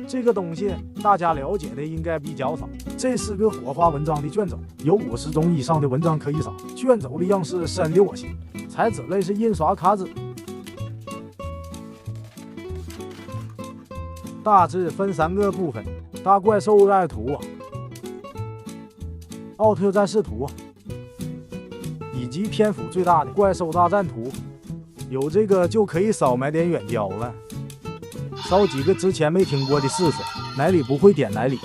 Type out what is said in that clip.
这个东西大家了解的应该比较少。这是个活化文章的卷轴，有50种以上的文章可以扫。卷轴的样式深的我心，材质类是印刷卡纸，大致分3个部分：大怪兽爱图、奥特战士图，以及篇幅最大的怪兽大战图。有这个就可以少买点远焦了，烧几个之前没听过的试试，哪里不会点哪里。